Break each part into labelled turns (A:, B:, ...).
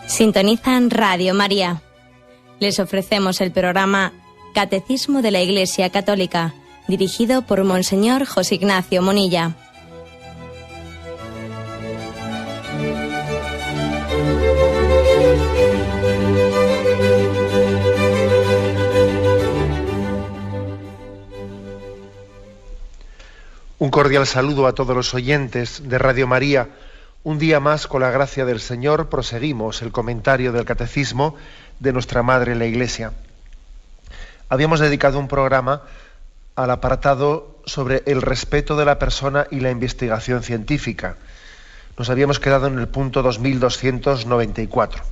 A: Sintonizan Radio María. Les ofrecemos el programa Catecismo de la Iglesia Católica, dirigido por Monseñor José Ignacio Munilla.
B: Un cordial saludo a todos los oyentes de Radio María. Un día más, con la gracia del Señor, proseguimos el comentario del Catecismo de nuestra Madre la Iglesia. Habíamos dedicado un programa al apartado sobre el respeto de la persona y la investigación científica. Nos habíamos quedado en el punto 2294.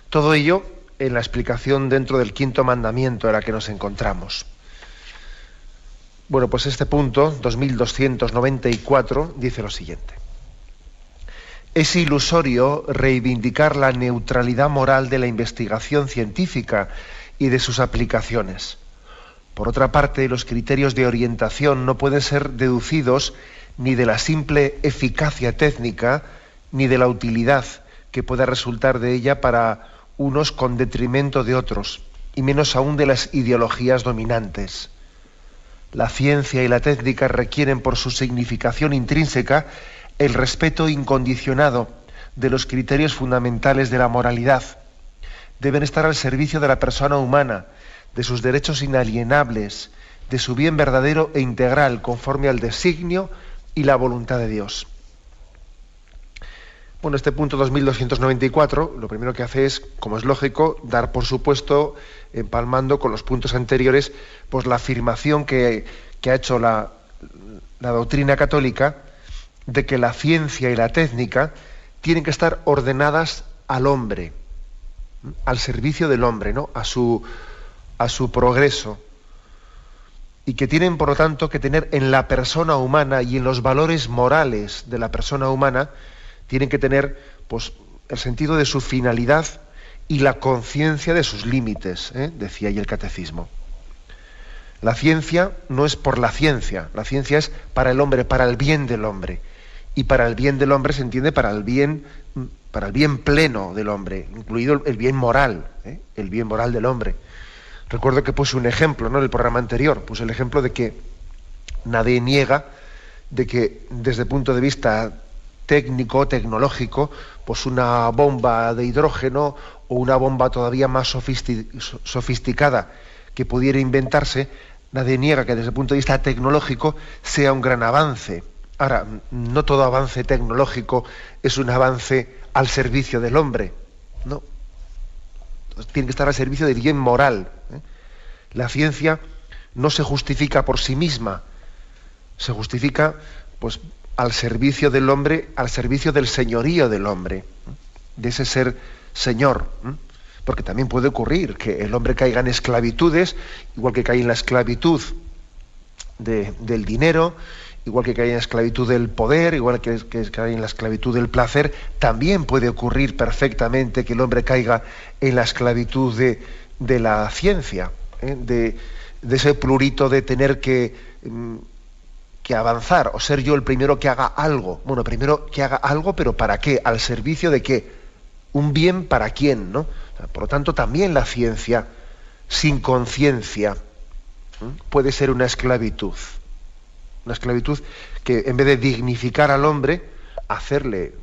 B: Todo ello en la explicación dentro del quinto mandamiento en la que nos encontramos. Bueno, pues este punto, 2294, dice lo siguiente. Es ilusorio reivindicar la neutralidad moral de la investigación científica y de sus aplicaciones. Por otra parte, los criterios de orientación no pueden ser deducidos ni de la simple eficacia técnica ni de la utilidad que pueda resultar de ella para unos con detrimento de otros, y menos aún de las ideologías dominantes. La ciencia y la técnica requieren por su significación intrínseca el respeto incondicionado de los criterios fundamentales de la moralidad. Deben estar al servicio de la persona humana, de sus derechos inalienables, de su bien verdadero e integral, conforme al designio y la voluntad de Dios. Bueno, este punto 2294, lo primero que hace es, como es lógico, dar por supuesto, empalmando con los puntos anteriores, pues la afirmación que ha hecho la doctrina católica, de que la ciencia y la técnica tienen que estar ordenadas al hombre, al servicio del hombre, ¿no? a su progreso, y que tienen, por lo tanto, que tener en la persona humana y en los valores morales de la persona humana, tienen que tener pues, el sentido de su finalidad y la conciencia de sus límites, decía ahí el Catecismo. La ciencia no es por la ciencia es para el hombre, para el bien del hombre. Y para el bien del hombre se entiende para el bien pleno del hombre, incluido el bien moral del hombre. Recuerdo que puse un ejemplo, ¿no?, en el programa anterior, puse el ejemplo de que nadie niega de que desde el punto de vista técnico, tecnológico, pues una bomba de hidrógeno o una bomba todavía más sofisticada que pudiera inventarse, nadie niega que desde el punto de vista tecnológico sea un gran avance. Ahora, no todo avance tecnológico es un avance al servicio del hombre, no. Entonces, tiene que estar al servicio del bien moral. La ciencia no se justifica por sí misma, se justifica pues al servicio del hombre, al servicio del señorío del hombre, de ese ser señor. Porque también puede ocurrir que el hombre caiga en esclavitudes, igual que cae en la esclavitud del dinero, igual que cae en la esclavitud del poder, igual que cae en la esclavitud del placer. También puede ocurrir perfectamente que el hombre caiga en la esclavitud de la ciencia, de ese plurito de tener que avanzar, o ser yo el primero que haga algo. Bueno, primero que haga algo, pero ¿para qué? ¿Al servicio de qué? ¿Un bien para quién, no? Por lo tanto, también la ciencia sin conciencia puede ser una esclavitud. Una esclavitud que, en vez de dignificar al hombre, hacerle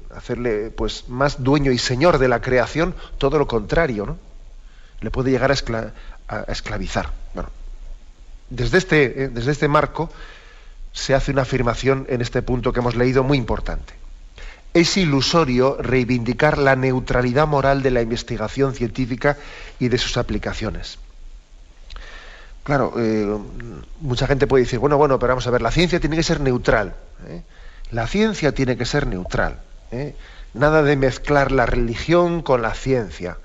B: pues más dueño y señor de la creación, todo lo contrario, ¿no? Le puede llegar a esclavizar. Bueno, desde este marco se hace una afirmación en este punto que hemos leído muy importante. es ilusorio reivindicar la neutralidad moral de la investigación científica y de sus aplicaciones. Claro, mucha gente puede decir, bueno, pero vamos a ver, la ciencia tiene que ser neutral. La ciencia tiene que ser neutral. Nada de mezclar la religión con la ciencia.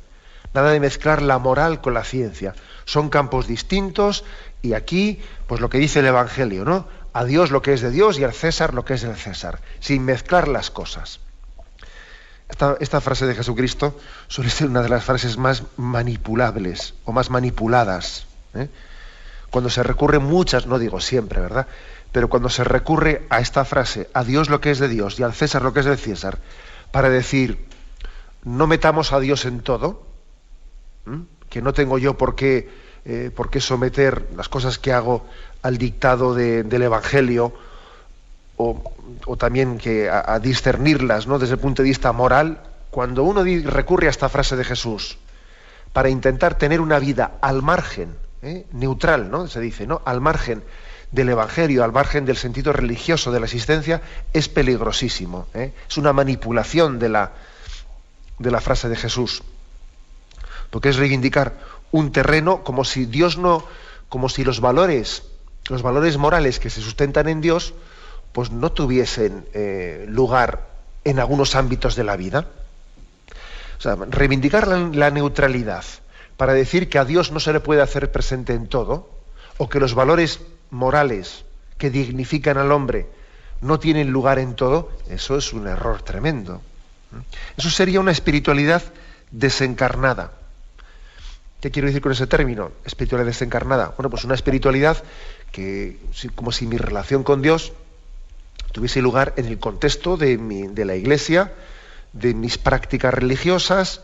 B: Nada de mezclar la moral con la ciencia. Son campos distintos y aquí, pues lo que dice el Evangelio, ¿no? A Dios lo que es de Dios y al César lo que es del César, sin mezclar las cosas. Esta frase de Jesucristo suele ser una de las frases más manipulables o más manipuladas. Cuando se recurre muchas, no digo siempre, ¿verdad? Pero cuando se recurre a esta frase, a Dios lo que es de Dios y al César lo que es del César, para decir, no metamos a Dios en todo, que no tengo yo por qué someter las cosas que hago al dictado del Evangelio, o también que a discernirlas, ¿no?, desde el punto de vista moral. Cuando uno recurre a esta frase de Jesús para intentar tener una vida al margen, neutral, ¿no?, se dice, ¿no?, al margen del Evangelio, al margen del sentido religioso de la existencia, es peligrosísimo. Es una manipulación de la frase de Jesús, porque es reivindicar un terreno como si los valores morales que se sustentan en Dios, pues no tuviesen lugar en algunos ámbitos de la vida. O sea, reivindicar la neutralidad para decir que a Dios no se le puede hacer presente en todo, o que los valores morales que dignifican al hombre no tienen lugar en todo, eso es un error tremendo. Eso sería una espiritualidad desencarnada. ¿Qué quiero decir con ese término? Espiritualidad desencarnada. Bueno, pues una espiritualidad que, como si mi relación con Dios tuviese lugar en el contexto de la Iglesia, de mis prácticas religiosas,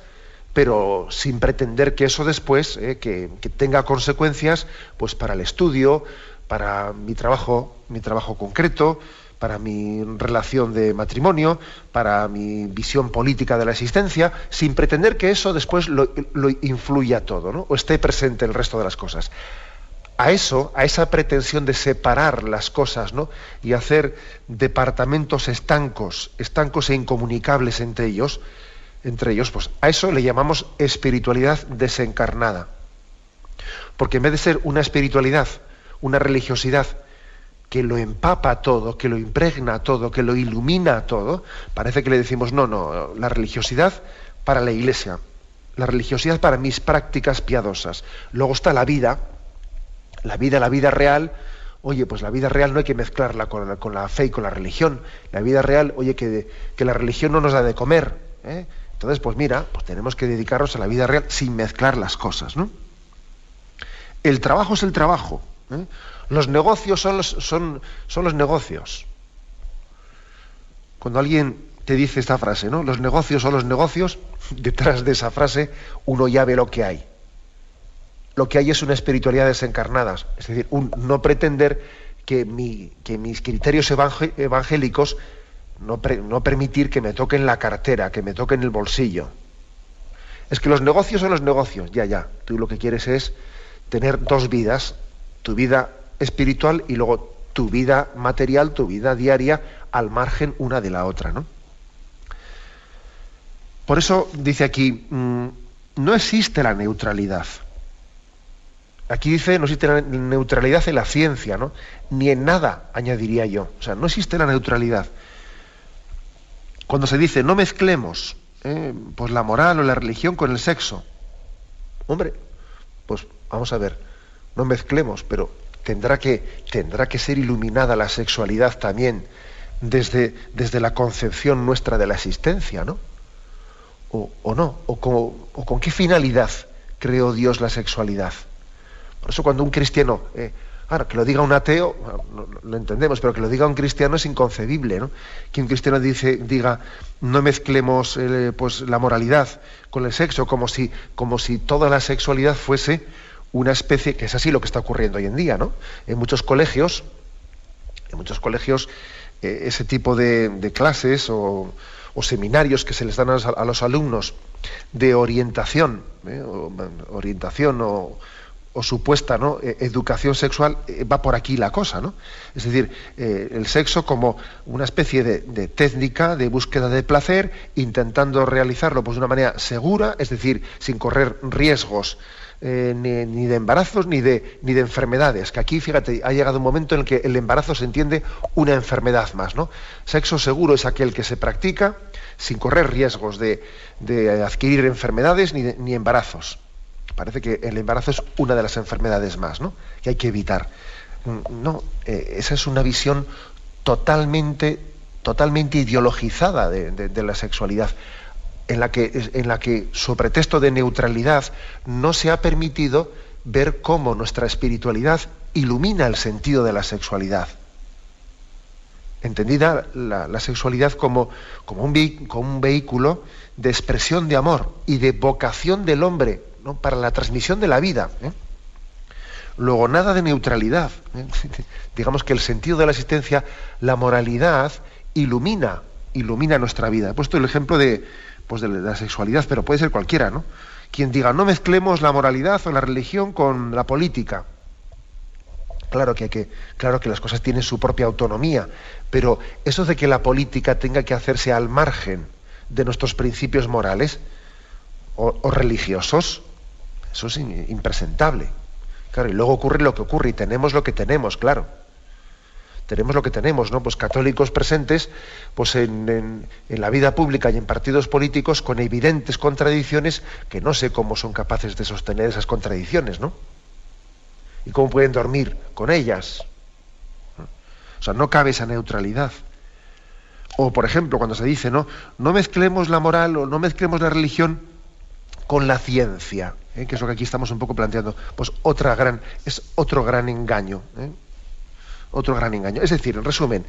B: pero sin pretender que eso después que tenga consecuencias, pues para el estudio, para mi trabajo concreto, para mi relación de matrimonio, para mi visión política de la existencia, sin pretender que eso después lo influya todo, ¿no?, o esté presente el resto de las cosas. A esa pretensión de separar las cosas, ¿no?, y hacer departamentos estancos e incomunicables entre ellos, pues a eso le llamamos espiritualidad desencarnada. Porque en vez de ser una espiritualidad, una religiosidad que lo empapa todo, que lo impregna todo, que lo ilumina todo, parece que le decimos, no, la religiosidad para la Iglesia, la religiosidad para mis prácticas piadosas. Luego está la vida real. Oye, pues la vida real no hay que mezclarla con la fe y con la religión. La vida real, oye, que la religión no nos da de comer, Entonces, pues mira, pues tenemos que dedicarnos a la vida real sin mezclar las cosas, ¿no? El trabajo es el trabajo, Los negocios son los negocios. Cuando alguien te dice esta frase, ¿no?, los negocios son los negocios, detrás de esa frase uno ya ve lo que hay. Lo que hay es una espiritualidad desencarnada, es decir, no pretender que mis criterios evangélicos, no permitir que me toquen la cartera, que me toquen el bolsillo. Es que los negocios son los negocios, ya. Tú lo que quieres es tener dos vidas, tu vida espiritual y luego tu vida material, tu vida diaria, al margen una de la otra, ¿no? Por eso dice aquí, no existe la neutralidad. Aquí dice, no existe la neutralidad en la ciencia, ¿no?, ni en nada, añadiría yo. O sea, no existe la neutralidad. Cuando se dice, no mezclemos pues la moral o la religión con el sexo. Hombre, pues vamos a ver, no mezclemos, pero tendrá que ser iluminada la sexualidad también desde la concepción nuestra de la existencia, ¿no? O no, o con qué finalidad creó Dios la sexualidad. Por eso cuando un cristiano, ahora que lo diga un ateo, no lo entendemos, pero que lo diga un cristiano es inconcebible, ¿no? Que un cristiano diga, no mezclemos pues la moralidad con el sexo, como si toda la sexualidad fuese una especie, que es así lo que está ocurriendo hoy en día, ¿no? En muchos colegios, ese tipo de clases o seminarios que se les dan a los alumnos de orientación o supuesta, ¿no?, educación sexual, va por aquí la cosa, ¿no? Es decir, el sexo como una especie de técnica de búsqueda de placer, intentando realizarlo pues, de una manera segura, es decir, sin correr riesgos ni de embarazos ni de enfermedades, que aquí, fíjate, ha llegado un momento en el que el embarazo se entiende una enfermedad más, ¿no? Sexo seguro es aquel que se practica sin correr riesgos de adquirir enfermedades ni embarazos. Parece que el embarazo es una de las enfermedades más, ¿no?, que hay que evitar. No, esa es una visión totalmente ideologizada de la sexualidad, en la que, sobre pretexto de neutralidad, no se ha permitido ver cómo nuestra espiritualidad ilumina el sentido de la sexualidad. Entendida la sexualidad como un vehículo de expresión de amor y de vocación del hombre, ¿no?, para la transmisión de la vida. Luego, nada de neutralidad. Digamos que el sentido de la existencia, la moralidad, ilumina nuestra vida. He puesto el ejemplo de la sexualidad, pero puede ser cualquiera, ¿no? Quien diga, no mezclemos la moralidad o la religión con la política. Claro que las cosas tienen su propia autonomía, pero eso de que la política tenga que hacerse al margen de nuestros principios morales o religiosos, eso es impresentable. Claro, y luego ocurre lo que ocurre y tenemos lo que tenemos, claro. Tenemos lo que tenemos, ¿no? Pues católicos presentes pues en la vida pública y en partidos políticos con evidentes contradicciones que no sé cómo son capaces de sostener esas contradicciones, ¿no? Y cómo pueden dormir con ellas. O sea, no cabe esa neutralidad. O, por ejemplo, cuando se dice, no mezclemos la moral o no mezclemos la religión con la ciencia, que es lo que aquí estamos un poco planteando, pues es otro gran engaño. Otro gran engaño. Es decir, en resumen,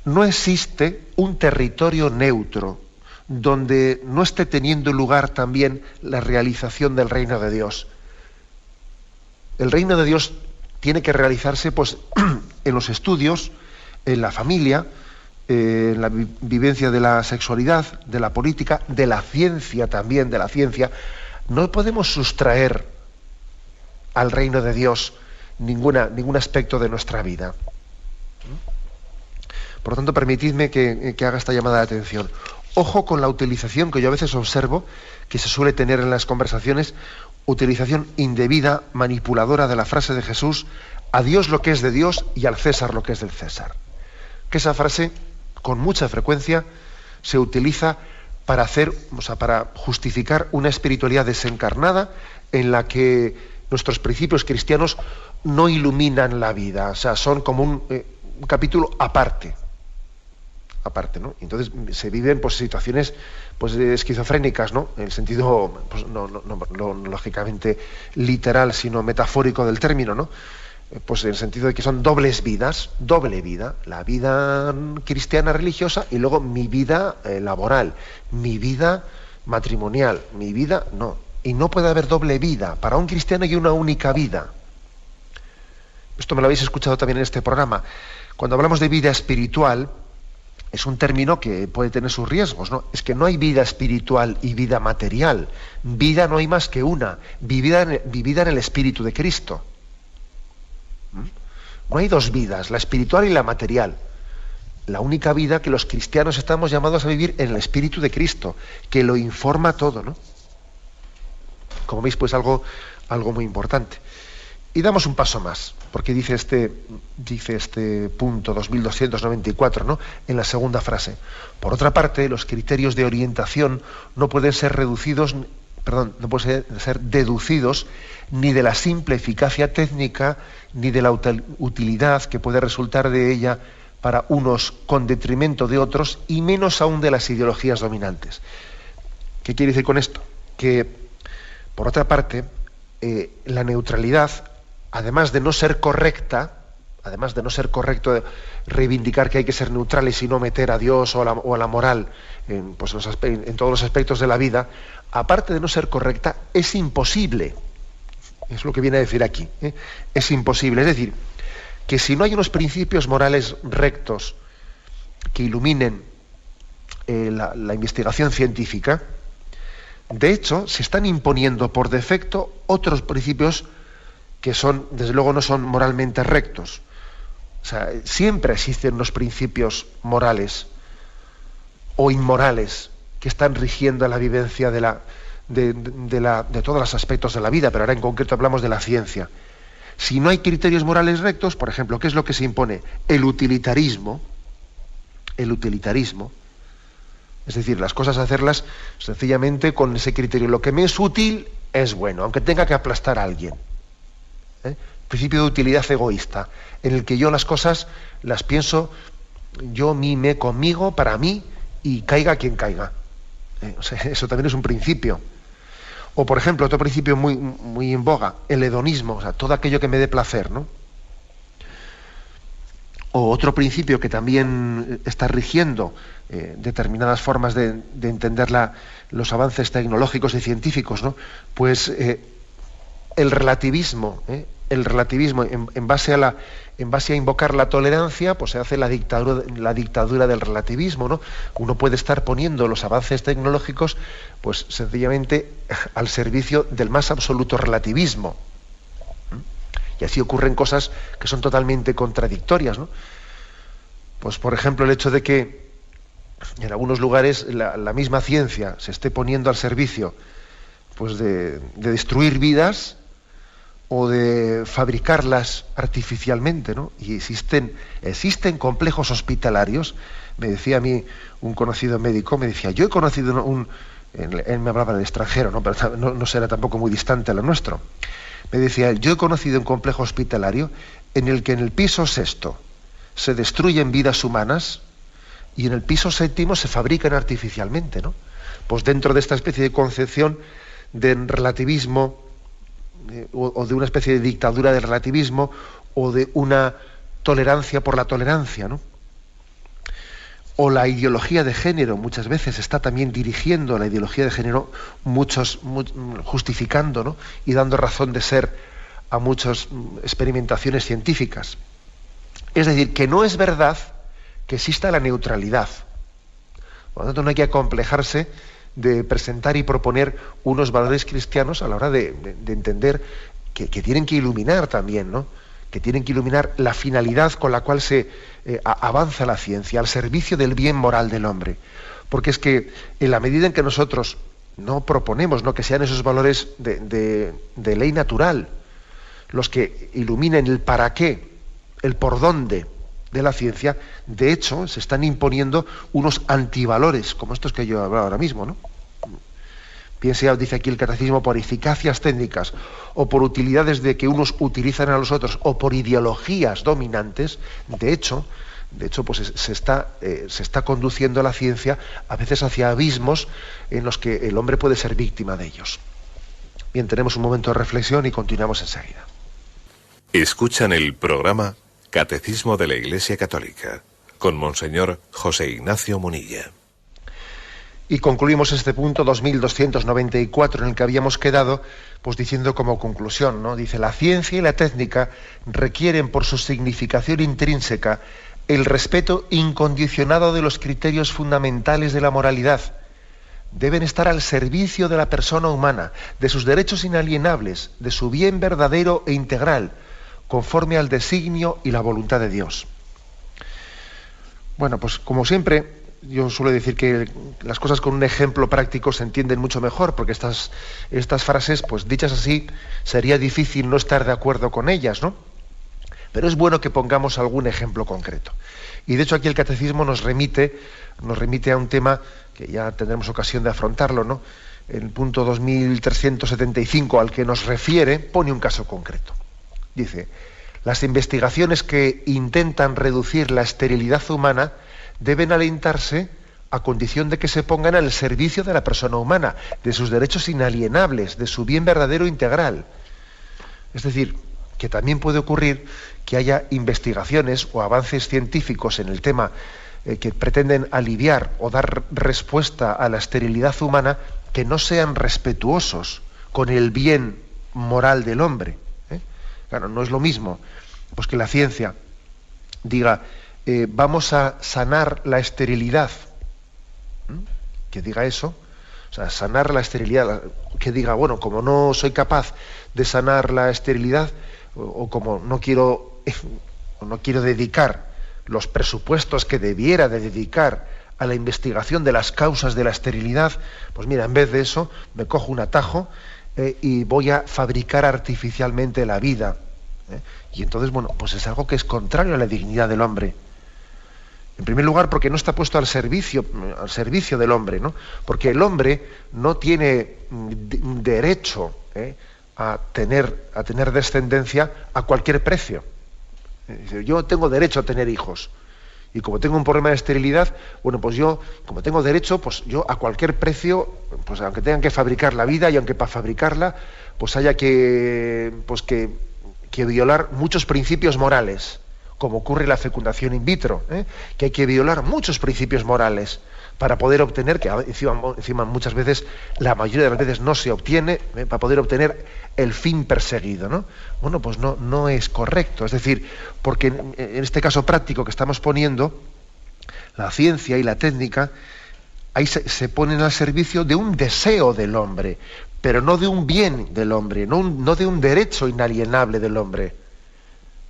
B: no existe un territorio neutro donde no esté teniendo lugar también la realización del reino de Dios. El reino de Dios tiene que realizarse pues, en los estudios, en la familia, en la vivencia de la sexualidad, de la política, de la ciencia también, de la ciencia. No podemos sustraer al reino de Dios ningún aspecto de nuestra vida. Por lo tanto, permitidme que haga esta llamada de atención. Ojo con la utilización que yo a veces observo que se suele tener en las conversaciones, utilización indebida, manipuladora de la frase de Jesús, a Dios lo que es de Dios y al César lo que es del César. Que esa frase, con mucha frecuencia, se utiliza para justificar una espiritualidad desencarnada en la que nuestros principios cristianos no iluminan la vida, o sea, son como un capítulo aparte, ¿no? Entonces se viven pues situaciones pues esquizofrénicas, ¿no? En el sentido pues, no lógicamente literal, sino metafórico del término, ¿no? Pues en el sentido de que son doble vida, la vida cristiana religiosa y luego mi vida laboral, mi vida matrimonial, mi vida no. Y no puede haber doble vida. Para un cristiano hay una única vida. Esto me lo habéis escuchado también en este programa. Cuando hablamos de vida espiritual, es un término que puede tener sus riesgos, ¿no? Es que no hay vida espiritual y vida material. Vida no hay más que una, vivida en el Espíritu de Cristo. No hay dos vidas, la espiritual y la material. La única vida que los cristianos estamos llamados a vivir en el Espíritu de Cristo, que lo informa todo, ¿no? Como veis, pues algo muy importante. Y damos un paso más, porque dice este punto 2294, ¿no?, en la segunda frase. Por otra parte, los criterios de orientación no pueden ser deducidos ni de la simple eficacia técnica, ni de la utilidad que puede resultar de ella para unos con detrimento de otros, y menos aún de las ideologías dominantes. ¿Qué quiere decir con esto? Que, por otra parte, la neutralidad, además de no ser correcto reivindicar que hay que ser neutrales y no meter a Dios o a la moral en todos los aspectos de la vida, aparte de no ser correcta, es imposible. Es lo que viene a decir aquí. Es imposible. Es decir, que si no hay unos principios morales rectos que iluminen la investigación científica, de hecho, se están imponiendo por defecto otros principios que son, desde luego, no son moralmente rectos. O sea, siempre existen unos principios morales o inmorales que están rigiendo la vivencia de todos los aspectos de la vida, pero ahora en concreto hablamos de la ciencia. Si no hay criterios morales rectos, por ejemplo, ¿qué es lo que se impone? El utilitarismo, es decir, las cosas hacerlas sencillamente con ese criterio. Lo que me es útil es bueno, aunque tenga que aplastar a alguien. Principio de utilidad egoísta, en el que yo las cosas las pienso yo, me, conmigo, para mí, y caiga quien caiga. O sea, eso también es un principio. O, por ejemplo, otro principio muy, muy en boga, el hedonismo, o sea, todo aquello que me dé placer, ¿no? O otro principio que también está rigiendo determinadas formas de entender los avances tecnológicos y científicos, ¿no? Pues el relativismo, en base a invocar la tolerancia, pues se hace la dictadura del relativismo, ¿no? Uno puede estar poniendo los avances tecnológicos, pues sencillamente al servicio del más absoluto relativismo. Y así ocurren cosas que son totalmente contradictorias, ¿no? Pues, por ejemplo, el hecho de que en algunos lugares la misma ciencia se esté poniendo al servicio, pues, de destruir vidas o de fabricarlas artificialmente, ¿no? Y existen complejos hospitalarios. Me decía a mí un conocido médico, me decía, yo he conocido él me hablaba del extranjero, ¿no? Pero no será tampoco muy distante a lo nuestro. Me decía, yo he conocido un complejo hospitalario en el que en el piso 6º se destruyen vidas humanas y en el piso 7º se fabrican artificialmente, ¿no? Pues dentro de esta especie de concepción de relativismo o de una especie de dictadura del relativismo o de una tolerancia por la tolerancia, ¿no? O la ideología de género, muchas veces está también dirigiendo la ideología de género, justificando, ¿no? Y dando razón de ser a muchas experimentaciones científicas. Es decir, que no es verdad que exista la neutralidad. Por lo tanto, no hay que acomplejarse de presentar y proponer unos valores cristianos a la hora de entender que tienen que iluminar también, ¿no? Que tienen que iluminar la finalidad con la cual se avanza la ciencia, al servicio del bien moral del hombre. Porque es que en la medida en que nosotros no proponemos, ¿no?, que sean esos valores de ley natural los que iluminen el para qué, el por dónde de la ciencia, de hecho se están imponiendo unos antivalores, como estos que yo he hablado ahora mismo, ¿no? Piense, dice aquí el catecismo, por eficacias técnicas o por utilidades de que unos utilizan a los otros o por ideologías dominantes, de hecho pues se está conduciendo la ciencia a veces hacia abismos en los que el hombre puede ser víctima de ellos. Bien, tenemos un momento de reflexión y continuamos enseguida.
C: Escuchan el programa Catecismo de la Iglesia Católica con Monseñor José Ignacio Munilla.
B: Y concluimos este punto 2294 en el que habíamos quedado, pues diciendo como conclusión, ¿no? Dice, la ciencia y la técnica requieren por su significación intrínseca el respeto incondicionado de los criterios fundamentales de la moralidad. Deben estar al servicio de la persona humana, de sus derechos inalienables, de su bien verdadero e integral, conforme al designio y la voluntad de Dios. Bueno, pues como siempre, yo suelo decir que las cosas con un ejemplo práctico se entienden mucho mejor, porque estas frases, pues dichas así, sería difícil no estar de acuerdo con ellas, ¿no? Pero es bueno que pongamos algún ejemplo concreto. Y de hecho aquí el Catecismo nos remite a un tema que ya tendremos ocasión de afrontarlo, ¿no? En el punto 2375 al que nos refiere, pone un caso concreto. Dice, las investigaciones que intentan reducir la esterilidad humana deben alentarse a condición de que se pongan al servicio de la persona humana, de sus derechos inalienables, de su bien verdadero integral. Es decir, que también puede ocurrir que haya investigaciones o avances científicos en el tema que pretenden aliviar o dar respuesta a la esterilidad humana que no sean respetuosos con el bien moral del hombre. Claro, no es lo mismo pues que la ciencia diga vamos a sanar la esterilidad, que diga eso, O sea, sanar la esterilidad, que diga, bueno, como no soy capaz de sanar la esterilidad, o como no quiero dedicar los presupuestos que debiera de dedicar a la investigación de las causas de la esterilidad, pues mira, en vez de eso me cojo un atajo y voy a fabricar artificialmente la vida. Y entonces, bueno, pues es algo que es contrario a la dignidad del hombre. En primer lugar, porque no está puesto al servicio del hombre, ¿no? Porque el hombre no tiene derecho a tener descendencia a cualquier precio. Yo tengo derecho a tener hijos. Y como tengo un problema de esterilidad, bueno, pues yo, como tengo derecho, pues yo a cualquier precio, pues aunque tengan que fabricar la vida y aunque para fabricarla, pues haya que violar muchos principios morales, como ocurre en la fecundación in vitro, que hay que violar muchos principios morales para poder obtener, que encima muchas veces, la mayoría de las veces no se obtiene, para poder obtener el fin perseguido, ¿no? Bueno, pues no es correcto. Es decir, porque en este caso práctico que estamos poniendo, la ciencia y la técnica, ahí se ponen al servicio de un deseo del hombre, pero no de un bien del hombre, no de un derecho inalienable del hombre.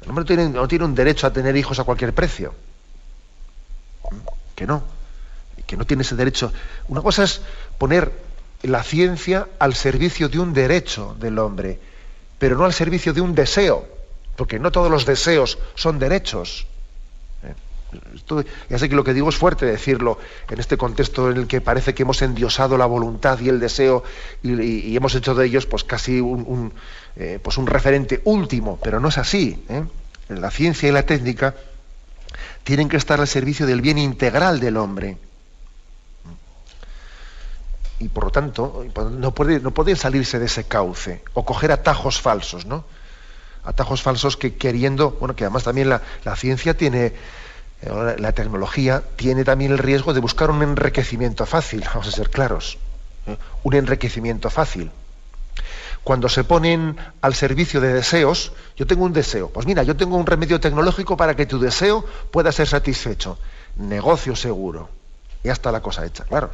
B: El hombre no tiene un derecho a tener hijos a cualquier precio. Que no tiene ese derecho. Una cosa es poner la ciencia al servicio de un derecho del hombre, pero no al servicio de un deseo, porque no todos los deseos son derechos. Esto, ya sé que lo que digo es fuerte decirlo en este contexto en el que parece que hemos endiosado la voluntad y el deseo y hemos hecho de ellos pues casi un referente último, pero no es así. La ciencia y la técnica tienen que estar al servicio del bien integral del hombre. Y por lo tanto no pueden salirse de ese cauce o coger atajos falsos, ¿no? Atajos falsos que queriendo, bueno, que además también la ciencia tiene, la tecnología tiene también el riesgo de buscar un enriquecimiento fácil, vamos a ser claros, un enriquecimiento fácil. Cuando se ponen al servicio de deseos, yo tengo un deseo, pues mira, yo tengo un remedio tecnológico para que tu deseo pueda ser satisfecho. Negocio seguro. Ya está la cosa hecha, claro.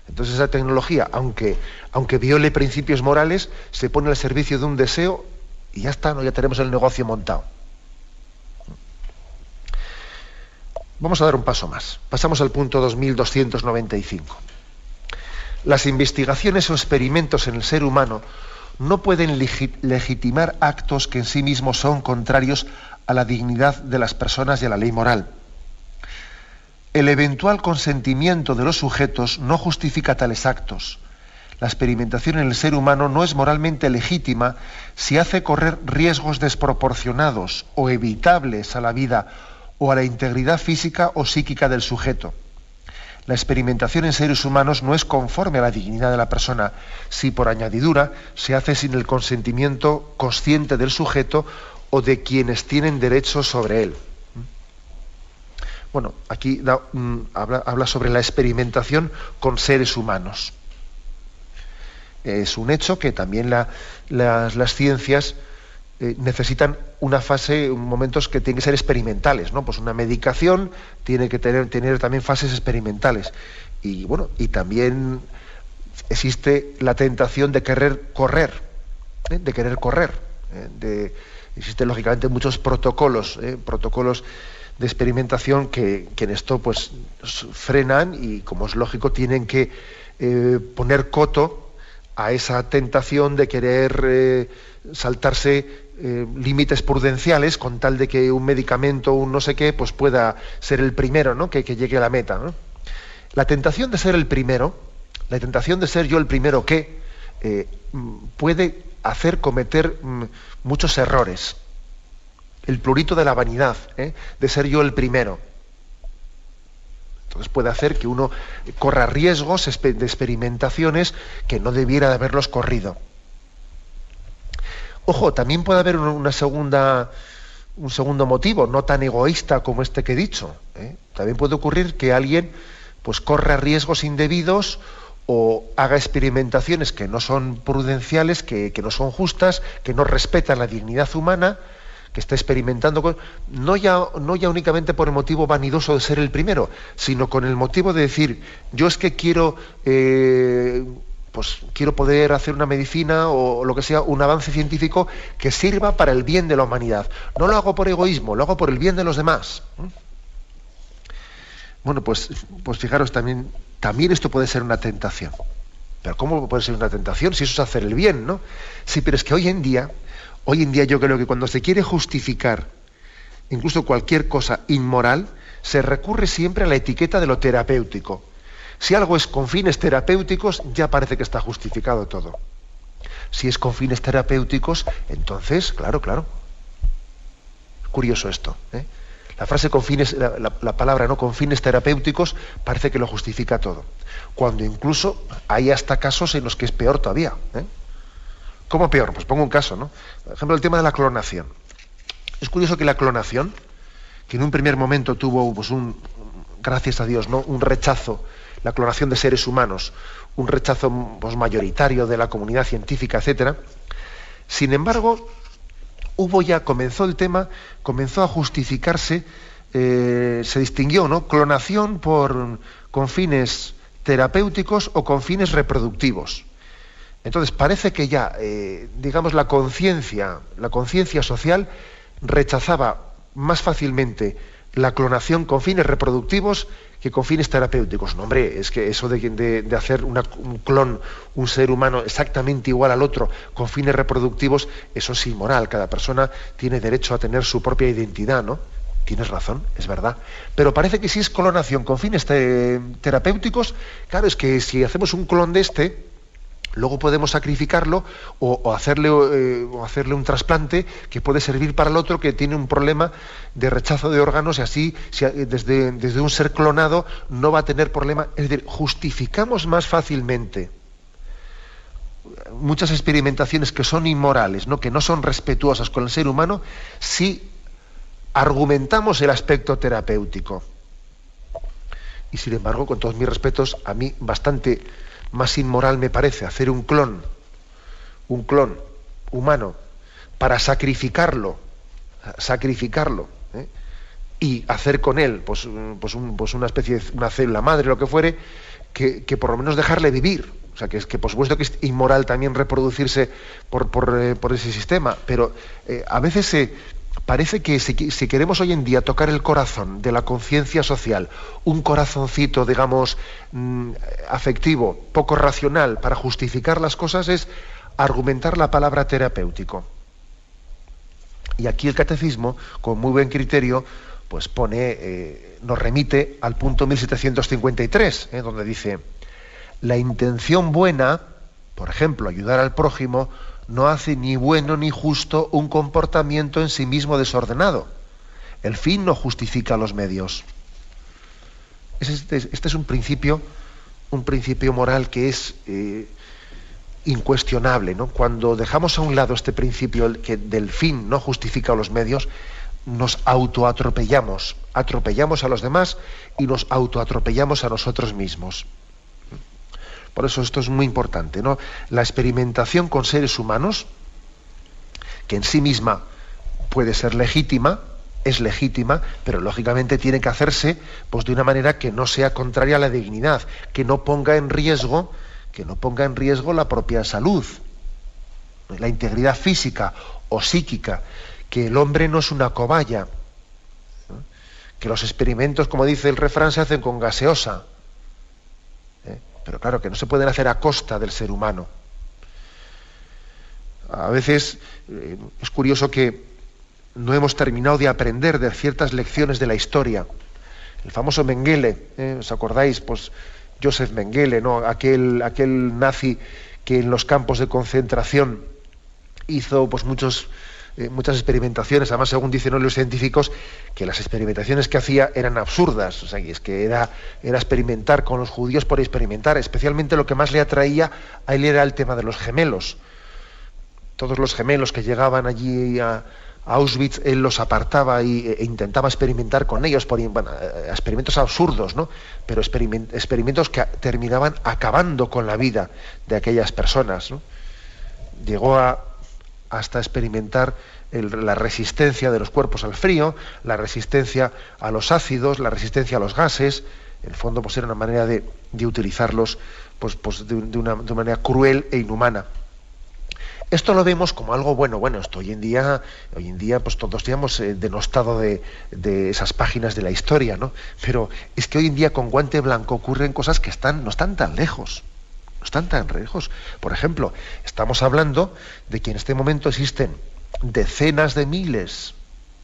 B: Entonces esa tecnología, aunque viole principios morales, se pone al servicio de un deseo y ya está, ¿no? Ya tenemos el negocio montado. Vamos a dar un paso más. Pasamos al punto 2295. Las investigaciones o experimentos en el ser humano no pueden legitimar actos que en sí mismos son contrarios a la dignidad de las personas y a la ley moral. El eventual consentimiento de los sujetos no justifica tales actos. La experimentación en el ser humano no es moralmente legítima si hace correr riesgos desproporcionados o evitables a la vida o a la integridad física o psíquica del sujeto. La experimentación en seres humanos no es conforme a la dignidad de la persona si por añadidura se hace sin el consentimiento consciente del sujeto o de quienes tienen derecho sobre él. Bueno, aquí habla sobre la experimentación con seres humanos. Es un hecho que también las ciencias necesitan una fase, momentos que tienen que ser experimentales, ¿no? Pues una medicación tiene que tener también fases experimentales. Y bueno, y también existe la tentación de querer correr, existen lógicamente muchos protocolos de experimentación que en esto pues frenan y, como es lógico, tienen que poner coto a esa tentación de querer saltarse límites prudenciales con tal de que un medicamento, un no sé qué, pues pueda ser el primero, ¿no? que llegue a la meta, ¿no? La tentación de ser el primero, la tentación de ser yo el primero que puede hacer cometer muchos errores. El prurito de la vanidad, de ser yo el primero. Entonces puede hacer que uno corra riesgos de experimentaciones que no debiera de haberlos corrido. Ojo, también puede haber un segundo motivo, no tan egoísta como este que he dicho. También puede ocurrir que alguien pues corra riesgos indebidos o haga experimentaciones que no son prudenciales, que no son justas, que no respetan la dignidad humana, que está experimentando, no ya únicamente por el motivo vanidoso de ser el primero, sino con el motivo de decir, yo es que quiero poder hacer una medicina o lo que sea, un avance científico que sirva para el bien de la humanidad. No lo hago por egoísmo, lo hago por el bien de los demás. Bueno, pues fijaros, también esto puede ser una tentación. Pero ¿cómo puede ser una tentación si eso es hacer el bien, ¿no? Sí, pero es que hoy en día yo creo que cuando se quiere justificar incluso cualquier cosa inmoral, se recurre siempre a la etiqueta de lo terapéutico. Si algo es con fines terapéuticos, ya parece que está justificado todo. Si es con fines terapéuticos, entonces, claro. Curioso esto, ¿eh? La frase con fines, la palabra no con fines terapéuticos parece que lo justifica todo. Cuando incluso hay hasta casos en los que es peor todavía, ¿eh? ¿Cómo peor? Pues pongo un caso, ¿no? Por ejemplo, el tema de la clonación. Es curioso que la clonación, que en un primer momento tuvo, pues gracias a Dios, ¿no?, un rechazo, la clonación de seres humanos, un rechazo pues mayoritario de la comunidad científica, etcétera. Sin embargo, comenzó a justificarse, se distinguió, ¿no?, clonación con fines terapéuticos o con fines reproductivos. Entonces parece que ya, digamos, la conciencia social rechazaba más fácilmente la clonación con fines reproductivos que con fines terapéuticos. No, hombre, es que eso de hacer un clon, un ser humano exactamente igual al otro, con fines reproductivos, eso es inmoral. Cada persona tiene derecho a tener su propia identidad, ¿no? Tienes razón, es verdad. Pero parece que si es clonación con fines terapéuticos, claro, es que si hacemos un clon de este, luego podemos sacrificarlo o hacerle un trasplante que puede servir para el otro que tiene un problema de rechazo de órganos, y así desde un ser clonado no va a tener problema. Es decir, justificamos más fácilmente muchas experimentaciones que son inmorales, ¿no?, que no son respetuosas con el ser humano, si argumentamos el aspecto terapéutico. Y sin embargo, con todos mis respetos, a mí bastante más inmoral me parece hacer un clon humano para sacrificarlo, ¿eh?, y hacer con él pues una especie de una célula madre, lo que fuere, que por lo menos dejarle vivir. O sea, que por supuesto que es inmoral también reproducirse por ese sistema, pero a veces parece que si queremos hoy en día tocar el corazón de la conciencia social, un corazoncito, digamos, afectivo, poco racional, para justificar las cosas, es argumentar la palabra terapéutico. Y aquí el catecismo, con muy buen criterio, pues nos remite al punto 1753, donde dice: la intención buena, por ejemplo, ayudar al prójimo, no hace ni bueno ni justo un comportamiento en sí mismo desordenado. El fin no justifica los medios. Este es un principio moral que es incuestionable, ¿no? Cuando dejamos a un lado este principio que del fin no justifica los medios, nos autoatropellamos, atropellamos a los demás y nos autoatropellamos a nosotros mismos. Por eso esto es muy importante, ¿no? La experimentación con seres humanos, que en sí misma puede ser legítima, es legítima, pero lógicamente tiene que hacerse pues de una manera que no sea contraria a la dignidad, que no ponga en riesgo la propia salud, la integridad física o psíquica, que el hombre no es una cobaya, ¿no?, que los experimentos, como dice el refrán, se hacen con gaseosa. Pero claro, que no se pueden hacer a costa del ser humano. A veces es curioso que no hemos terminado de aprender de ciertas lecciones de la historia. El famoso Mengele, ¿os acordáis? Pues Joseph Mengele, ¿no?, aquel nazi que en los campos de concentración hizo pues muchas experimentaciones. Además, según dicen los científicos, que las experimentaciones que hacía eran absurdas. O sea, y es que era experimentar con los judíos por experimentar. Especialmente lo que más le atraía a él era el tema de los gemelos. Todos los gemelos que llegaban allí a Auschwitz, él los apartaba e intentaba experimentar con ellos, experimentos absurdos, ¿no? Pero experimentos que terminaban acabando con la vida de aquellas personas, ¿no? Llegó a hasta experimentar la resistencia de los cuerpos al frío, la resistencia a los ácidos, la resistencia a los gases. En el fondo, pues era una manera de utilizarlos pues de una manera cruel e inhumana. Esto lo vemos como algo bueno. Bueno, esto hoy en día pues todos ya hemos denostado de esas páginas de la historia, ¿no? Pero es que hoy en día con guante blanco ocurren cosas que no están tan lejos. No están tan lejos. Por ejemplo, estamos hablando de que en este momento existen decenas de miles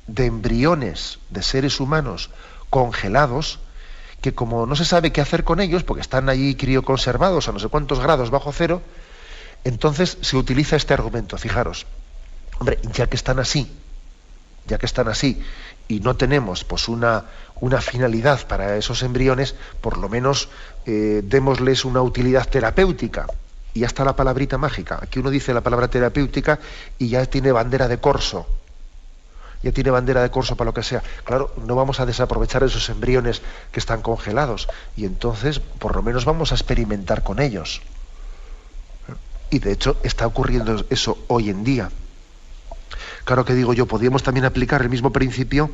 B: de embriones de seres humanos congelados, que como no se sabe qué hacer con ellos, porque están allí crioconservados a no sé cuántos grados bajo cero, entonces se utiliza este argumento. Fijaros, hombre, ya que están así y no tenemos pues una finalidad para esos embriones, por lo menos démosles una utilidad terapéutica. Y ya está la palabrita mágica. Aquí uno dice la palabra terapéutica y ya tiene bandera de corso. Ya tiene bandera de corso para lo que sea. Claro, no vamos a desaprovechar esos embriones que están congelados. Y entonces, por lo menos vamos a experimentar con ellos. Y de hecho está ocurriendo eso hoy en día. Claro que digo yo, podríamos también aplicar el mismo principio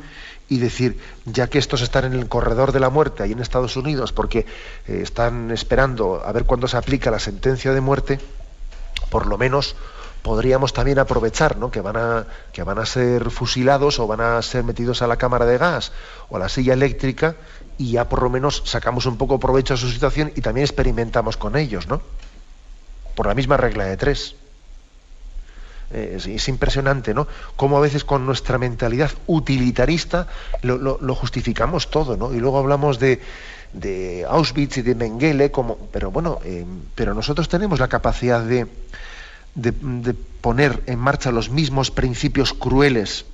B: y decir, ya que estos están en el corredor de la muerte ahí en Estados Unidos, porque están esperando a ver cuándo se aplica la sentencia de muerte, por lo menos podríamos también aprovechar, ¿no?, que van a ser fusilados o van a ser metidos a la cámara de gas o a la silla eléctrica, y ya por lo menos sacamos un poco provecho de su situación y también experimentamos con ellos, ¿no? Por la misma regla de 3. Es impresionante, ¿no?, cómo a veces con nuestra mentalidad utilitarista lo justificamos todo, ¿no? Y luego hablamos de Auschwitz y de Mengele, pero nosotros tenemos la capacidad de poner en marcha los mismos principios crueles,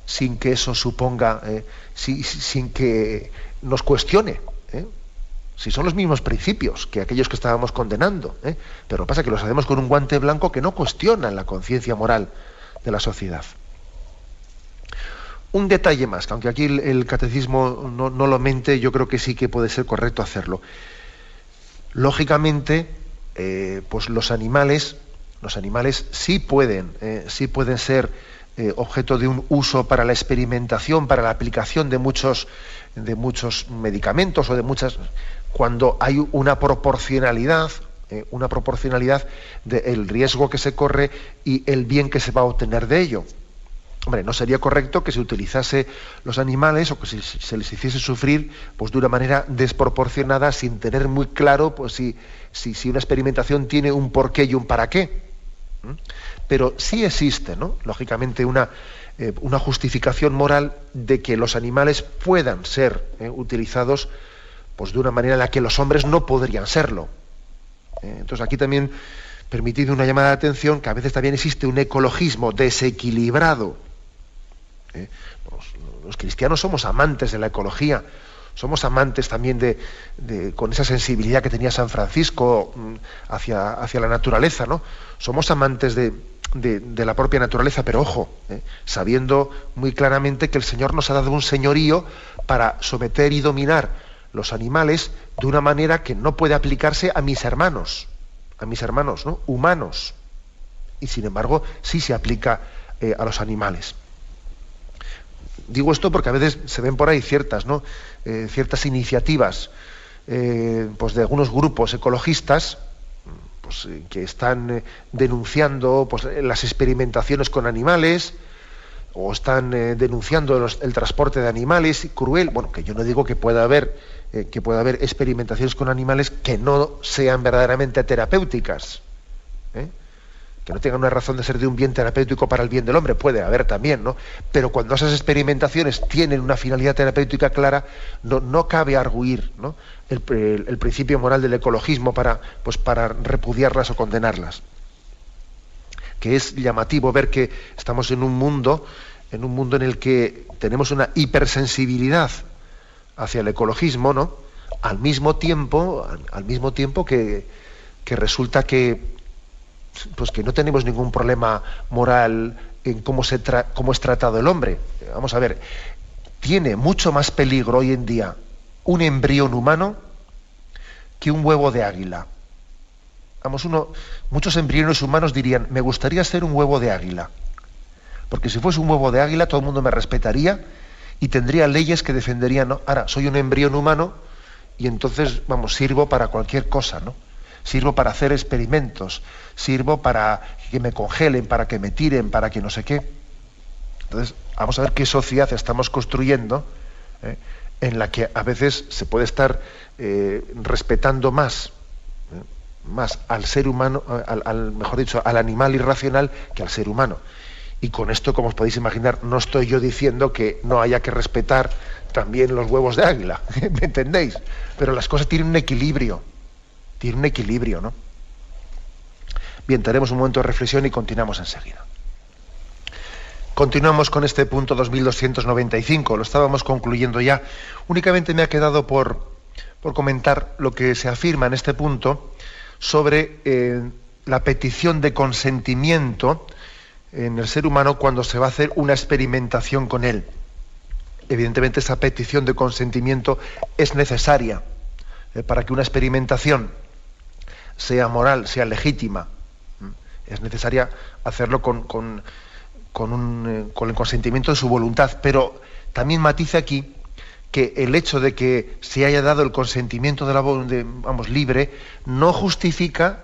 B: sin que eso suponga, sin que nos cuestione, si son los mismos principios que aquellos que estábamos condenando, pero pasa que los hacemos con un guante blanco que no cuestionan la conciencia moral de la sociedad. Un detalle más, que aunque aquí el catecismo no lo mente, yo creo que sí que puede ser correcto hacerlo. Lógicamente, pues los animales sí pueden ser objeto de un uso para la experimentación, para la aplicación de muchos medicamentos o de muchas, cuando hay una proporcionalidad del riesgo que se corre y el bien que se va a obtener de ello. Hombre, no sería correcto que se utilizase los animales o que se les hiciese sufrir pues de una manera desproporcionada, sin tener muy claro pues si una experimentación tiene un porqué y un para qué. Pero sí existe, ¿no?, lógicamente una justificación moral de que los animales puedan ser utilizados pues de una manera en la que los hombres no podrían serlo. Entonces aquí también permitid una llamada de atención, que a veces también existe un ecologismo desequilibrado. Los cristianos somos amantes de la ecología, somos amantes también con esa sensibilidad que tenía San Francisco hacia la naturaleza, ¿no? Somos amantes de la propia naturaleza, pero ojo, sabiendo muy claramente que el Señor nos ha dado un señorío para someter y dominar los animales de una manera que no puede aplicarse a mis hermanos, ¿no?, humanos, y sin embargo sí se aplica a los animales. Digo esto porque a veces se ven por ahí ciertas iniciativas pues de algunos grupos ecologistas pues, que están denunciando pues, las experimentaciones con animales, o están denunciando el transporte de animales cruel. Bueno, que yo no digo que pueda haber experimentaciones con animales que no sean verdaderamente terapéuticas, que no tengan una razón de ser de un bien terapéutico para el bien del hombre, puede haber también, ¿no? Pero cuando esas experimentaciones tienen una finalidad terapéutica clara, no cabe arguir, ¿no?, el principio moral del ecologismo para repudiarlas o condenarlas. Que es llamativo ver que estamos en un mundo en el que tenemos una hipersensibilidad hacia el ecologismo, ¿no?, al mismo tiempo que resulta que no tenemos ningún problema moral en cómo es tratado el hombre. Vamos a ver, tiene mucho más peligro hoy en día un embrión humano que un huevo de águila. muchos embriones humanos dirían, me gustaría ser un huevo de águila, porque si fuese un huevo de águila todo el mundo me respetaría y tendría leyes que defenderían, ¿no? Ahora, soy un embrión humano y entonces, sirvo para cualquier cosa, ¿no? Sirvo para hacer experimentos, sirvo para que me congelen, para que me tiren, para que no sé qué. Entonces, vamos a ver qué sociedad estamos construyendo, en la que a veces se puede estar respetando más al ser humano, mejor dicho, al animal irracional que al ser humano. Y con esto, como os podéis imaginar, no estoy yo diciendo que no haya que respetar también los huevos de águila, ¿me entendéis? Pero las cosas tienen un equilibrio, ¿no? Bien, tenemos un momento de reflexión y continuamos enseguida. Continuamos con este punto 2295, lo estábamos concluyendo ya. Únicamente me ha quedado por comentar lo que se afirma en este punto sobre la petición de consentimiento en el ser humano cuando se va a hacer una experimentación con él. Evidentemente esa petición de consentimiento es necesaria para que una experimentación sea moral, sea legítima. Es necesaria hacerlo con el consentimiento de su voluntad, pero también matiza aquí que el hecho de que se haya dado el consentimiento libre no justifica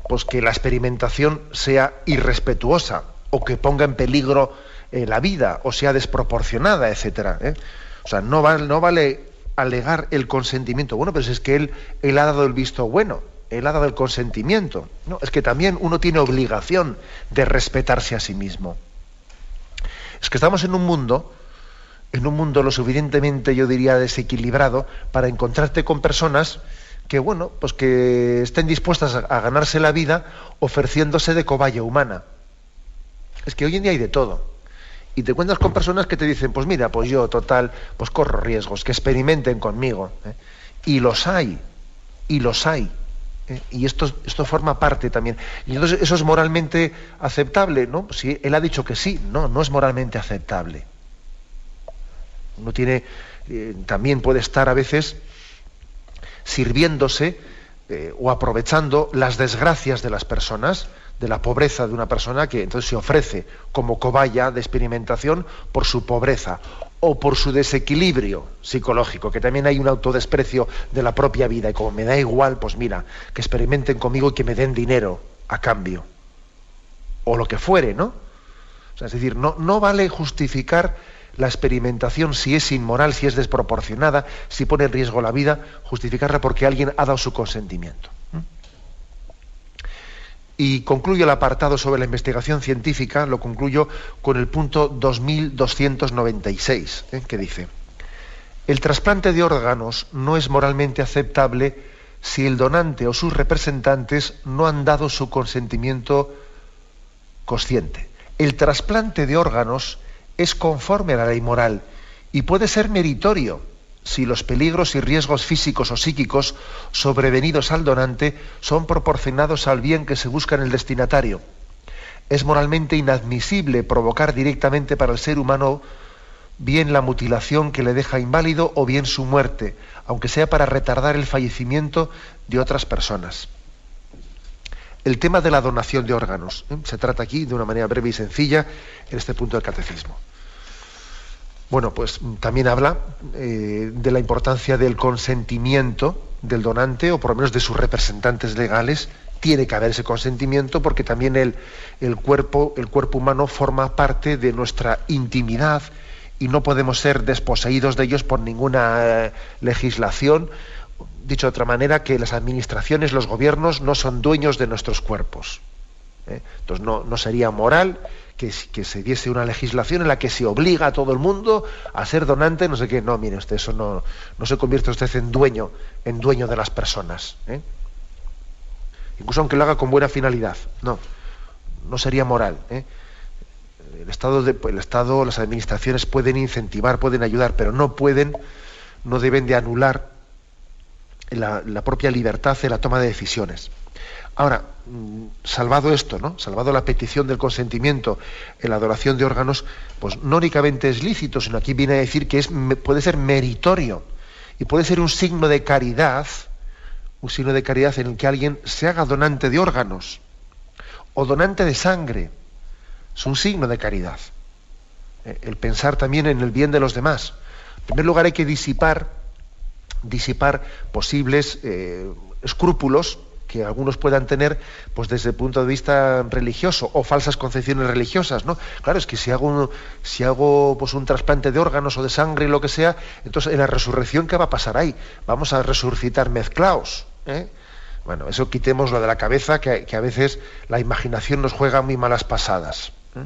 B: pues que la experimentación sea irrespetuosa o que ponga en peligro la vida o sea desproporcionada, etcétera. O sea, no vale alegar el consentimiento. Bueno, pero es que él ha dado el visto bueno, él ha dado el consentimiento. No, es que también uno tiene obligación de respetarse a sí mismo. Es que estamos en un mundo lo suficientemente, yo diría, desequilibrado para encontrarte con personas que, pues que estén dispuestas a ganarse la vida ofreciéndose de cobaya humana. Es que hoy en día hay de todo. Y te encuentras con personas que te dicen, pues mira, pues yo, total, pues corro riesgos, que experimenten conmigo. Y los hay. Y esto forma parte también. Y entonces eso es moralmente aceptable, ¿no? Si él ha dicho que sí, no es moralmente aceptable. Uno también puede estar a veces sirviéndose o aprovechando las desgracias de las personas, de la pobreza de una persona que entonces se ofrece como cobaya de experimentación por su pobreza o por su desequilibrio psicológico, que también hay un autodesprecio de la propia vida, y como me da igual, pues mira, que experimenten conmigo y que me den dinero a cambio, o lo que fuere, ¿no? O sea, es decir, no vale justificar la experimentación si es inmoral, si es desproporcionada, si pone en riesgo la vida, justificarla porque alguien ha dado su consentimiento. Y concluyo el apartado sobre la investigación científica, lo concluyo con el punto 2296, que dice: el trasplante de órganos no es moralmente aceptable si el donante o sus representantes no han dado su consentimiento consciente. El trasplante de órganos es conforme a la ley moral y puede ser meritorio si los peligros y riesgos físicos o psíquicos sobrevenidos al donante son proporcionados al bien que se busca en el destinatario. Es moralmente inadmisible provocar directamente para el ser humano bien la mutilación que le deja inválido o bien su muerte, aunque sea para retardar el fallecimiento de otras personas. El tema de la donación de órganos se trata aquí de una manera breve y sencilla en este punto del catecismo. Bueno, pues también habla de la importancia del consentimiento del donante, o por lo menos de sus representantes legales. Tiene que haber ese consentimiento porque también el cuerpo humano forma parte de nuestra intimidad y no podemos ser desposeídos de ellos por ninguna legislación. Dicho de otra manera, que las administraciones, los gobiernos no son dueños de nuestros cuerpos. Entonces no sería moral que se diese una legislación en la que se obliga a todo el mundo a ser donante, no sé qué. No, mire usted, eso no se convierte usted en dueño de las personas. Incluso aunque lo haga con buena finalidad. No sería moral. El Estado, las administraciones pueden incentivar, pueden ayudar, pero no deben de anular la propia libertad de la toma de decisiones. Ahora, salvado esto, salvado la petición del consentimiento en la donación de órganos, pues no únicamente es lícito, sino aquí viene a decir que puede ser meritorio y puede ser un signo de caridad un signo de caridad en el que alguien se haga donante de órganos o donante de sangre. Es un signo de caridad. El pensar también en el bien de los demás. En primer lugar, hay que disipar posibles escrúpulos que algunos puedan tener, pues desde el punto de vista religioso, o falsas concepciones religiosas, ¿no? Claro, es que si hago pues un trasplante de órganos o de sangre y lo que sea, entonces en la resurrección, ¿qué va a pasar ahí? Vamos a resucitar mezclaos, ¿eh? Bueno, eso quitémoslo de la cabeza, que a veces la imaginación nos juega muy malas pasadas, ¿eh?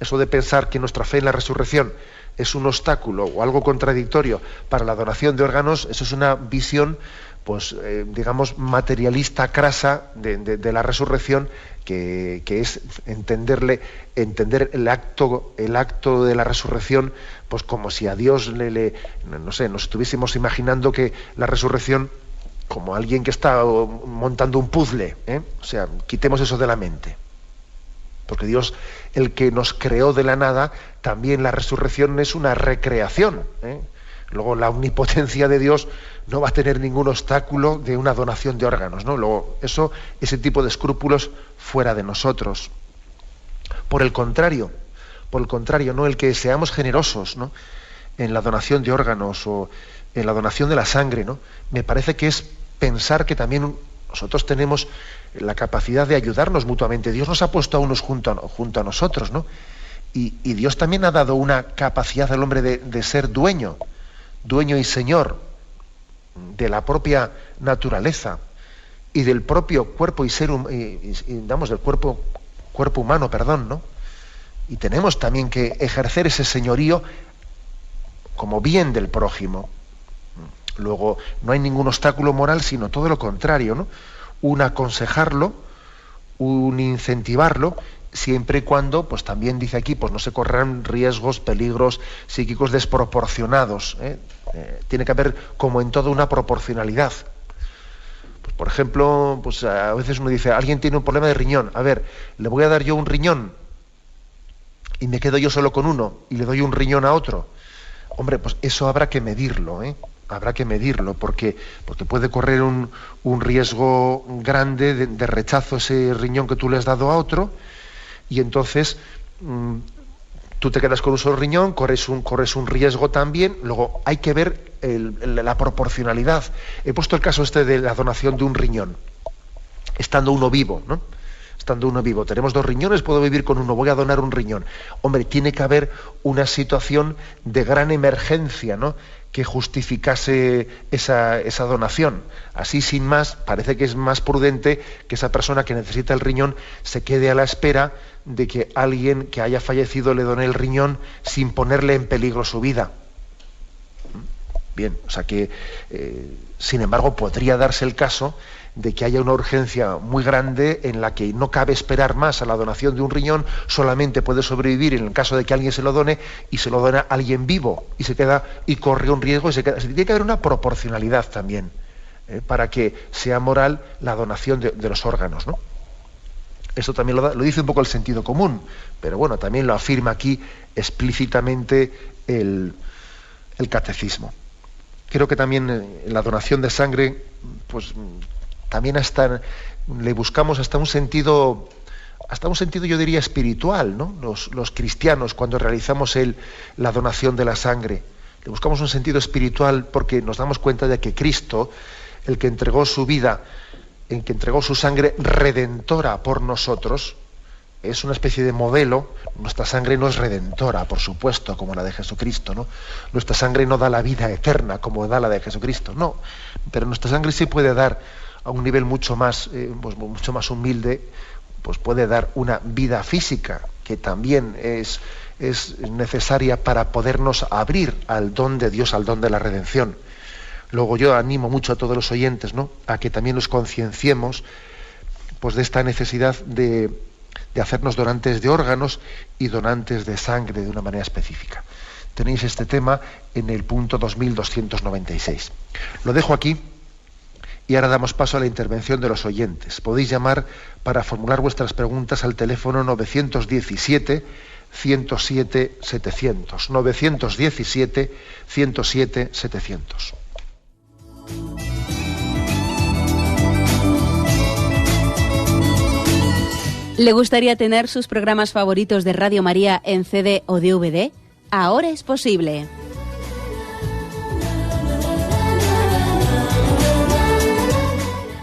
B: Eso de pensar que nuestra fe en la resurrección es un obstáculo o algo contradictorio para la donación de órganos, eso es una visión, pues digamos, materialista, crasa de la resurrección, que es entender el acto de la resurrección, pues como si a Dios no sé, nos estuviésemos imaginando que la resurrección como alguien que está montando un puzzle, ¿eh? O sea, quitemos eso de la mente. Porque Dios, el que nos creó de la nada, también la resurrección es una recreación, ¿eh? Luego la omnipotencia de Dios no va a tener ningún obstáculo de una donación de órganos, ¿no? Luego, ese tipo de escrúpulos fuera de nosotros. Por el contrario, ¿no? El que seamos generosos, ¿no? En la donación de órganos o en la donación de la sangre, ¿no? Me parece que es pensar que también nosotros tenemos la capacidad de ayudarnos mutuamente. Dios nos ha puesto a unos junto a nosotros, ¿no? Y Dios también ha dado una capacidad al hombre de ser dueño y señor de la propia naturaleza y del propio cuerpo del cuerpo humano, ¿no? Y tenemos también que ejercer ese señorío como bien del prójimo. Luego, no hay ningún obstáculo moral, sino todo lo contrario, ¿no? Un aconsejarlo, un incentivarlo, siempre y cuando, pues también dice aquí, pues no se correrán riesgos, peligros psíquicos desproporcionados, ¿eh? Tiene que haber, como en todo, una proporcionalidad. Pues, por ejemplo, pues a veces uno dice, alguien tiene un problema de riñón, a ver, le voy a dar yo un riñón y me quedo yo solo con uno y le doy un riñón a otro. Hombre, pues eso habrá que medirlo, ¿eh? Habrá que medirlo, porque puede correr un riesgo grande de rechazo ese riñón que tú le has dado a otro, y entonces tú te quedas con un solo riñón, corres un riesgo también. Luego hay que ver la proporcionalidad. He puesto el caso de la donación de un riñón, estando uno vivo, ¿no? Estando uno vivo, tenemos 2 riñones, puedo vivir con uno, voy a donar un riñón. Hombre, tiene que haber una situación de gran emergencia, ¿no?, que justificase esa donación. Así, sin más, parece que es más prudente que esa persona que necesita el riñón se quede a la espera de que alguien que haya fallecido le done el riñón sin ponerle en peligro su vida. Bien, o sea que, sin embargo, podría darse el caso de que haya una urgencia muy grande en la que no cabe esperar más a la donación de un riñón, solamente puede sobrevivir en el caso de que alguien se lo done, y se lo dona a alguien vivo y se queda y corre un riesgo y se queda. Tiene que haber una proporcionalidad también, para que sea moral la donación de los órganos, ¿no? Esto también lo dice un poco el sentido común, pero bueno, también lo afirma aquí explícitamente el catecismo. Creo que también en la donación de sangre, pues también le buscamos hasta un sentido yo diría espiritual, ¿no? Los cristianos, cuando realizamos la donación de la sangre, le buscamos un sentido espiritual porque nos damos cuenta de que Cristo, el que entregó su vida, el que entregó su sangre redentora por nosotros, es una especie de modelo. Nuestra sangre no es redentora, por supuesto, como la de Jesucristo, ¿no? Nuestra sangre no da la vida eterna como da la de Jesucristo, no. Pero nuestra sangre sí puede dar, a un nivel mucho más humilde, pues puede dar una vida física que también es necesaria para podernos abrir al don de Dios, al don de la redención. Luego yo animo mucho a todos los oyentes, ¿no?, a que también nos concienciemos, pues, de esta necesidad de hacernos donantes de órganos y donantes de sangre de una manera específica. Tenéis este tema en el punto 2296. Lo dejo aquí y ahora damos paso a la intervención de los oyentes. Podéis llamar para formular vuestras preguntas al teléfono 917 107 700. 917 107 700.
D: ¿Le gustaría tener sus programas favoritos de Radio María en CD o DVD? Ahora es posible.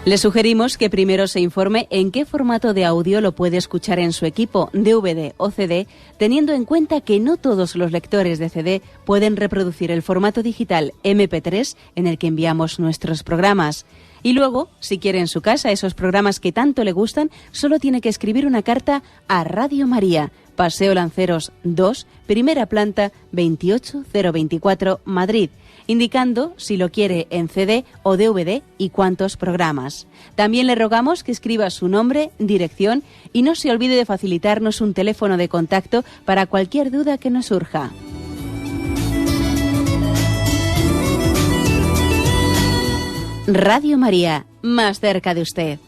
D: Le sugerimos que primero se informe en qué formato de audio lo puede escuchar en su equipo, DVD o CD, teniendo en cuenta que no todos los lectores de CD pueden reproducir el formato digital MP3 en el que enviamos nuestros programas. Y luego, si quiere en su casa esos programas que tanto le gustan, solo tiene que escribir una carta a Radio María, Paseo Lanceros 2, primera planta, 28024, Madrid, indicando si lo quiere en CD o DVD y cuántos programas. También le rogamos que escriba su nombre, dirección y no se olvide de facilitarnos un teléfono de contacto para cualquier duda que nos surja. Radio María, más cerca de usted.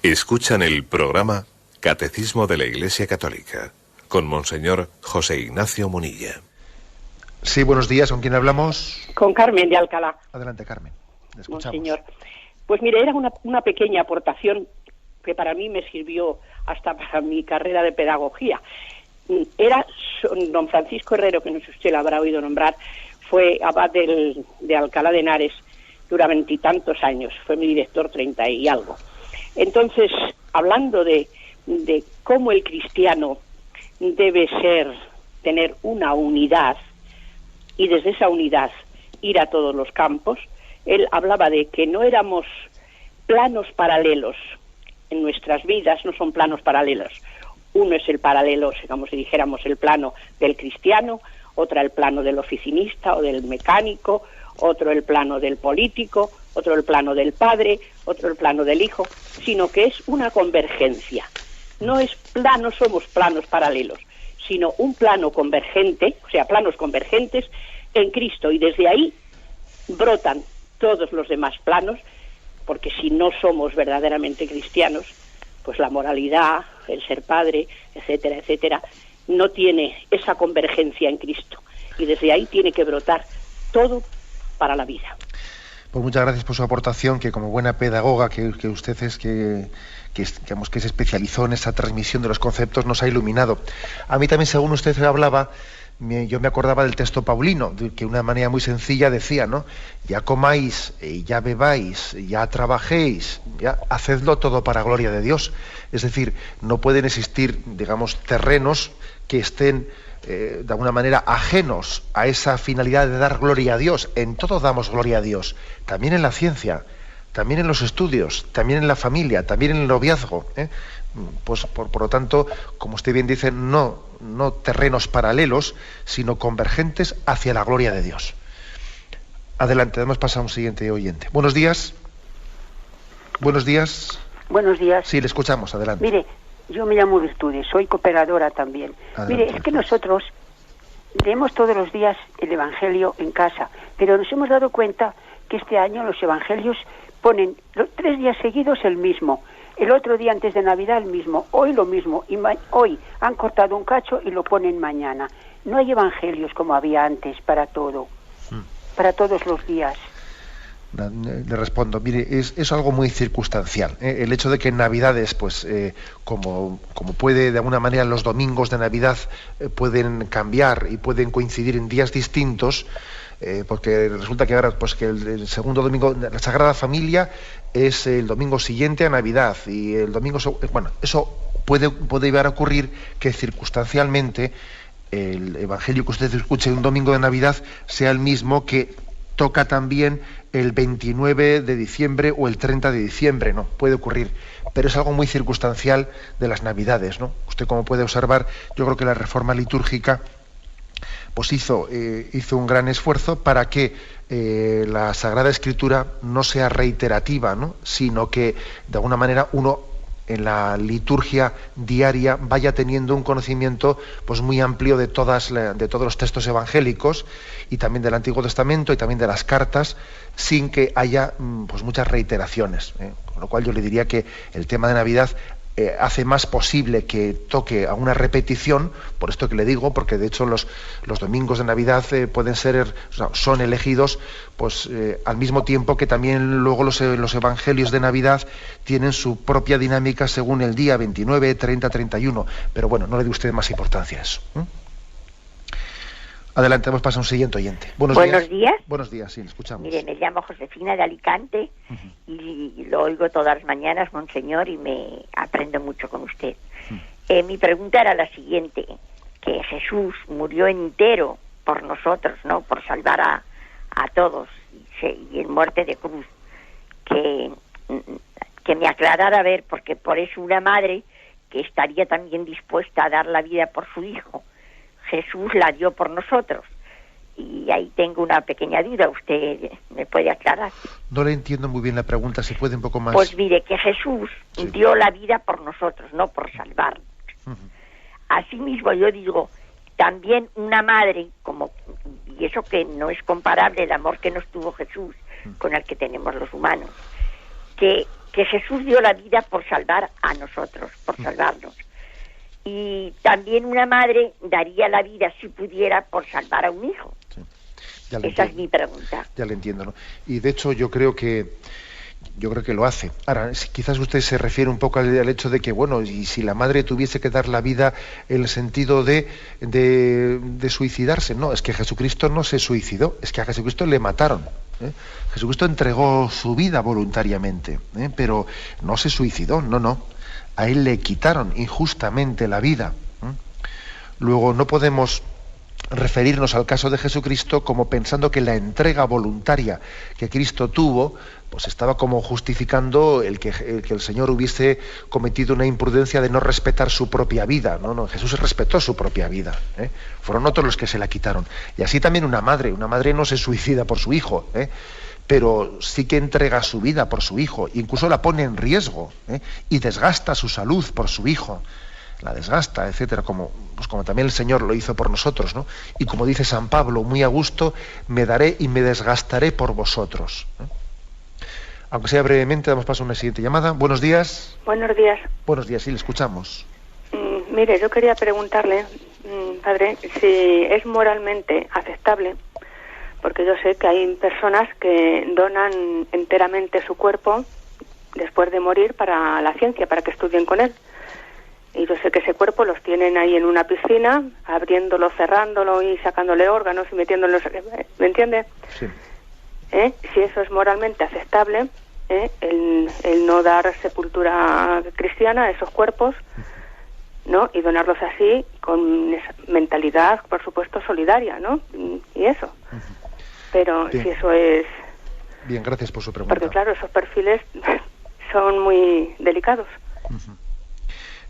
C: Escuchan el programa Catecismo de la Iglesia Católica, con Monseñor José Ignacio Munilla.
B: Sí, buenos días. ¿Con quién hablamos?
E: Con Carmen de Alcalá.
B: Adelante, Carmen. Le escuchamos.
E: Monseñor. Pues mire, era una pequeña aportación que para mí me sirvió hasta para mi carrera de pedagogía. Era don Francisco Herrero, que no sé si usted lo habrá oído nombrar, fue abad de Alcalá de Henares durante 20 y tantos años, fue mi director 30 y algo. Entonces, hablando de cómo el cristiano debe tener una unidad y desde esa unidad ir a todos los campos, él hablaba de que no éramos planos paralelos en nuestras vidas, no son planos paralelos. Uno es el paralelo, como si dijéramos el plano del cristiano, otra el plano del oficinista o del mecánico, otro el plano del político, otro el plano del padre, otro el plano del hijo, sino que es una convergencia. No somos planos paralelos, sino un plano convergente, o sea, planos convergentes en Cristo, y desde ahí brotan todos los demás planos, porque si no somos verdaderamente cristianos, pues la moralidad, el ser padre, etcétera, etcétera, no tiene esa convergencia en Cristo, y desde ahí tiene que brotar todo para la vida.
B: Pues muchas gracias por su aportación, que como buena pedagoga que usted es, que se especializó en esa transmisión de los conceptos, nos ha iluminado. A mí también, según usted hablaba, yo me acordaba del texto paulino, que de una manera muy sencilla decía, ¿no? Ya comáis, ya bebáis, ya trabajéis, ya hacedlo todo para gloria de Dios. Es decir, no pueden existir, digamos, terrenos que estén de alguna manera ajenos a esa finalidad de dar gloria a Dios. En todo damos gloria a Dios, también en la ciencia, también en los estudios, también en la familia, también en el noviazgo, ¿eh? Pues por lo tanto, como usted bien dice, no terrenos paralelos, sino convergentes hacia la gloria de Dios. Adelante, damos paso a un siguiente oyente. Buenos días. Buenos días.
F: Buenos días.
B: Sí, le escuchamos, adelante.
F: Mire, yo me llamo Virtudes, soy cooperadora también.
B: Adelante.
F: Mire, es que nosotros leemos todos los días el Evangelio en casa, pero nos hemos dado cuenta que este año los Evangelios ponen 3 días seguidos el mismo, el otro día antes de Navidad el mismo, hoy lo mismo, y hoy han cortado un cacho y lo ponen mañana. No hay Evangelios como había antes para todo, para todos los días.
B: Le respondo, mire, es algo muy circunstancial. El hecho de que en Navidades, pues, como puede de alguna manera los domingos de Navidad pueden cambiar y pueden coincidir en días distintos, porque resulta que ahora, pues, que el segundo domingo, la Sagrada Familia es el domingo siguiente a Navidad, y el domingo, bueno, eso puede llegar a ocurrir que circunstancialmente el Evangelio que usted escuche un domingo de Navidad sea el mismo que toca también el 29 de diciembre o el 30 de diciembre, ¿no? Puede ocurrir, pero es algo muy circunstancial de las Navidades, ¿no? Usted, como puede observar, yo creo que la reforma litúrgica pues hizo un gran esfuerzo para que la Sagrada Escritura no sea reiterativa, ¿no? Sino que de alguna manera uno en la liturgia diaria vaya teniendo un conocimiento pues muy amplio de todos los textos evangélicos, y también del Antiguo Testamento y también de las cartas, sin que haya pues muchas reiteraciones, ¿eh? Con lo cual yo le diría que el tema de Navidad hace más posible que toque a una repetición, por esto que le digo, porque de hecho los domingos de Navidad pueden ser, son elegidos pues al mismo tiempo que también luego los evangelios de Navidad tienen su propia dinámica según el día 29, 30, 31, pero bueno, no le dé usted más importancia a eso. Adelante, vamos a pasar a un siguiente oyente. Buenos días. Buenos días, sí, le escuchamos.
G: Mire, me llamo Josefina de Alicante y lo oigo todas las mañanas, monseñor, y me aprendo mucho con usted. Mi pregunta era la siguiente, que Jesús murió entero por nosotros, ¿no? Por salvar a todos, y en muerte de cruz. Que me aclarara, a ver, porque por eso una madre que estaría también dispuesta a dar la vida por su hijo, Jesús la dio por nosotros. Y ahí tengo una pequeña duda, ¿usted me puede aclarar?
B: No le entiendo muy bien la pregunta, ¿se puede un poco más?
G: Pues mire, que Jesús dio la vida por nosotros, no por salvarnos. Asimismo, yo digo, también una madre, y eso que no es comparable el amor que nos tuvo Jesús con el que tenemos los humanos, que Jesús dio la vida por salvar a nosotros, por salvarnos. Y también una madre daría la vida, si pudiera, por salvar a un hijo. Sí. Esa es mi pregunta.
B: Ya le entiendo, ¿no? Y de hecho yo creo que lo hace. Ahora, quizás usted se refiere un poco al hecho de que, bueno, y si la madre tuviese que dar la vida en el sentido de suicidarse. No, es que Jesucristo no se suicidó, es que a Jesucristo le mataron. Jesucristo entregó su vida voluntariamente, pero no se suicidó, no. A él le quitaron injustamente la vida. Luego no podemos referirnos al caso de Jesucristo como pensando que la entrega voluntaria que Cristo tuvo, pues estaba como justificando el que el Señor hubiese cometido una imprudencia de no respetar su propia vida. No, Jesús respetó su propia vida. Fueron otros los que se la quitaron. Y así también una madre no se suicida por su hijo, pero sí que entrega su vida por su hijo, incluso la pone en riesgo, y desgasta su salud por su hijo, la desgasta, etcétera, como también el Señor lo hizo por nosotros, ¿no? Y como dice San Pablo, muy a gusto, me daré y me desgastaré por vosotros. Aunque sea brevemente, damos paso a una siguiente llamada. Buenos días.
H: Buenos días.
B: Buenos días, sí, le escuchamos.
H: Mire, yo quería preguntarle, padre, si es moralmente aceptable, porque yo sé que hay personas que donan enteramente su cuerpo después de morir para la ciencia, para que estudien con él. Y yo sé que ese cuerpo los tienen ahí en una piscina, abriéndolo, cerrándolo y sacándole órganos y metiéndolo, ¿me entiende?
B: Sí.
H: Si eso es moralmente aceptable, el no dar sepultura cristiana a esos cuerpos, ¿no? Y donarlos así con esa mentalidad, por supuesto, solidaria, ¿no? Y eso. Pero bien. Si eso es...
B: Bien, gracias por su pregunta.
H: Porque claro, esos perfiles son muy delicados.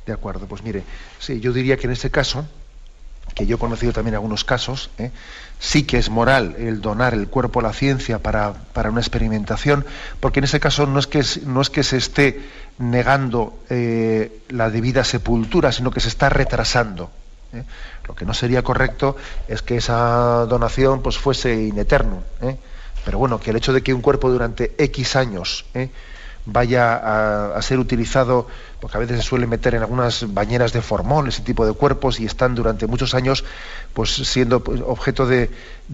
B: De acuerdo, pues mire, sí, yo diría que en ese caso, que yo he conocido también algunos casos, sí que es moral el donar el cuerpo a la ciencia para una experimentación, porque en ese caso no es que se esté negando la debida sepultura, sino que se está retrasando. Lo que no sería correcto es que esa donación pues fuese in eterno, pero bueno, que el hecho de que un cuerpo durante X años vaya a ser utilizado, porque a veces se suele meter en algunas bañeras de formol ese tipo de cuerpos y están durante muchos años pues siendo objeto de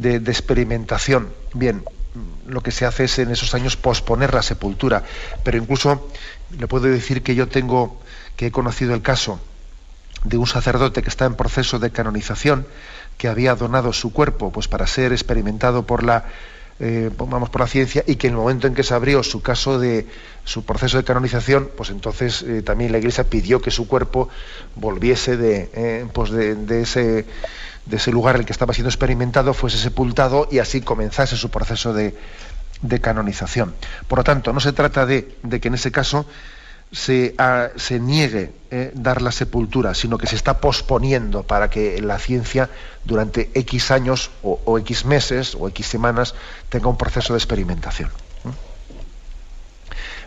B: experimentación. Bien, lo que se hace es en esos años posponer la sepultura, pero incluso le puedo decir que he conocido el caso de un sacerdote que está en proceso de canonización, que había donado su cuerpo pues para ser experimentado por la ciencia, y que en el momento en que se abrió su proceso de canonización, pues entonces también la Iglesia pidió que su cuerpo volviese de ese lugar en el que estaba siendo experimentado, fuese sepultado y así comenzase su proceso de canonización. Por lo tanto, no se trata de que en ese caso se niegue dar la sepultura, sino que se está posponiendo para que la ciencia durante X años o X meses o X semanas tenga un proceso de experimentación.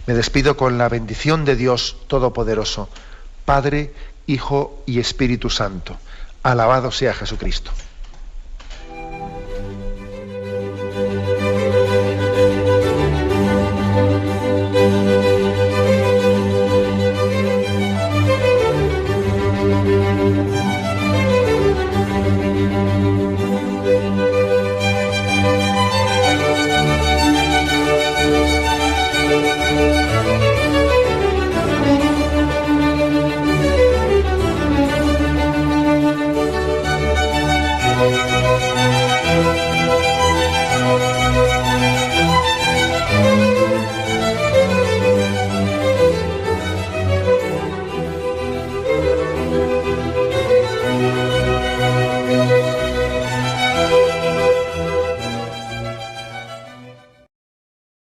B: Me despido con la bendición de Dios Todopoderoso, Padre, Hijo y Espíritu Santo. Alabado sea Jesucristo.